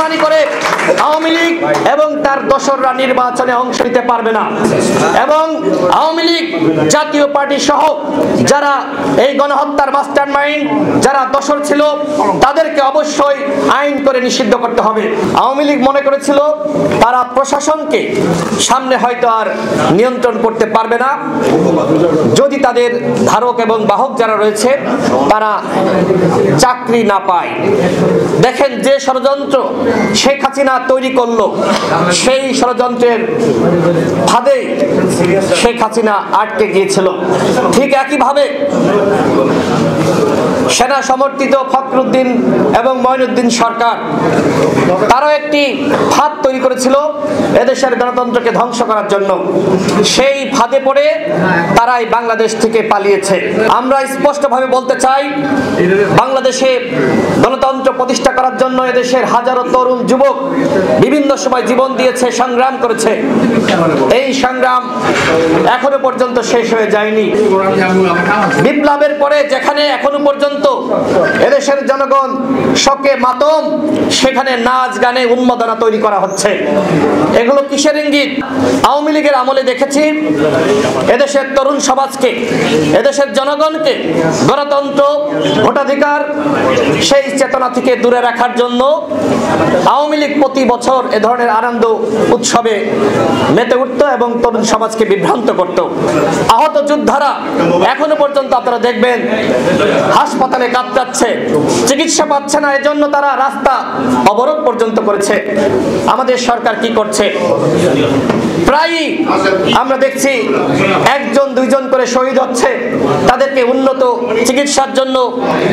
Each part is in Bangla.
বেইমানি করে আওয়ামী লীগ এবং তার দোসররা নির্বাচনে অংশ নিতে পারবে না এবং আওয়ামী লীগ জাতীয় পার্টি সহ যারা এই গণহত্যার মাস্টারমাইন্ড যারা দোসর ছিল তাদেরকে অবশ্যই আইন করে নিষিদ্ধ করতে হবে। আওয়ামী লীগ মনে করেছিল তারা প্রশাসনকে সামনে হয়তো আর নিয়ন্ত্রণ করতে পারবে না যদি তাদের ধারক এবং বাহক যারা রয়েছে তারা চাকরি না পায়। দেখেন যে ষড়যন্ত্র শেখ হাসিনা তৈরি করলো সেই ষড়যন্ত্রের ফাঁদে শেখ হাসিনা আটকে গিয়েছিল। ঠিক একইভাবে সেনা সমর্থিত ফখরুদ্দিন এবং মঈনুদ্দিন সরকার তারাও একটি ফাঁদ তৈরি করেছিল এদেশের গণতন্ত্রকে ধ্বংস করার জন্য। সেই ফাঁদে পড়ে তারাই বাংলাদেশ থেকে পালিয়েছে। আমরা স্পষ্টভাবে বলতে চাই বাংলাদেশে গণতন্ত্র প্রতিষ্ঠা করার জন্য এদেশের হাজারো তরুণ যুবক বিভিন্ন সময় জীবন দিয়েছে, সংগ্রাম করেছে। এই সংগ্রাম এখনো পর্যন্ত শেষ হয়ে যায়নি। বিপ্লবের পরে যেখানে এখনো পর্যন্ত এদেশের জনগণ শোকে মাতম, সেখানে নাচ গানে উন্মাদনা তৈরি করা হচ্ছে। এগুলো কিসের ইঙ্গিত? আওয়ামী লীগের আমলে দেখেছি এদেশের তরুণ সমাজকে, এদেশের জনগণকে গণতন্ত্র, ভোটাধিকার সেই চেতনা থেকে দূরে রাখার জন্য আওয়ামী লীগ প্রতি বছর এ ধরনের আনন্দ উৎসবে মেতে উঠত এবং তরুণ সমাজকে বিভ্রান্ত করত। আহত যোদ্ধারা এখনো পর্যন্ত আপনারা দেখবেন হাসপাতালে কাতরাচ্ছে, চিকিৎসা পাচ্ছে না, এজন্য তারা রাস্তা অবরোধ পর্যন্ত করেছে। আমাদের সরকার কি করছে? প্রায়ই আমরা দেখছি একজন দুইজন করে শহীদ হচ্ছে, তাদেরকে উন্নত চিকিৎসার জন্য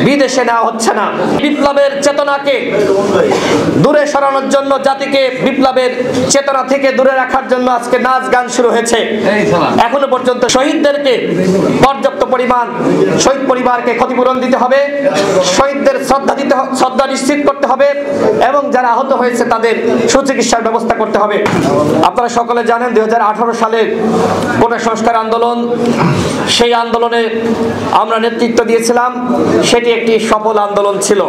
বিদেশে নেওয়া হচ্ছে না। বিপ্লবের চেতনাকে দূরে সরানোর জন্য, জাতিকে বিপ্লবের চেতনা থেকে দূরে রাখার জন্য আজকে নাচ গান শুরু হয়েছে। এখনো পর্যন্ত শহীদদেরকে পর্যাপ্ত পরিমাণ শহীদ পরিবারকে ক্ষতিপূরণ দিতে হবে, শহীদদের শ্রদ্ধা নিশ্চিত করতে হবে এবং যারা আহত হয়েছে তাদের সুচিকিৎসার ব্যবস্থা করতে হবে। আপনারা সকলে জানেন 2018 সালের কোটা সংস্কার আন্দোলন, সেই আন্দোলনে আমরা নেতৃত্ব দিয়েছিলাম। সেটি একটি সফল আন্দোলন ছিল।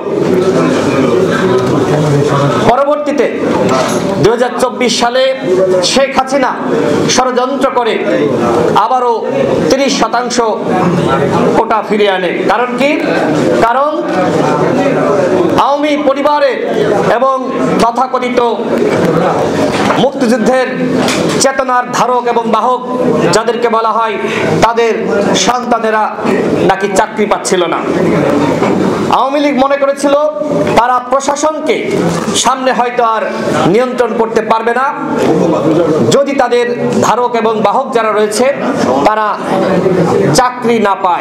পরবর্তীতে 2024 সালে শেখ হাসিনা ষড়যন্ত্র করে আবারও 30% কোটা ফিরিয়ে আনে। কারণ কি? কারণ আওয়ামী পরিবারের এবং তথাকথিত মুক্তিযুদ্ধের চেতনার ধারক এবং বাহক যাদেরকে বলা হয় তাদের সন্তানেরা নাকি চাকরি পাচ্ছিল না। আওয়ামী লীগ মনে করেছিল তারা প্রশাসনকে সামনে হয়তো আর নিয়ন্ত্রণ করতে পারবে না যদি তাদের ধারক এবং বাহক যারা রয়েছে তারা চাকরি না পায়।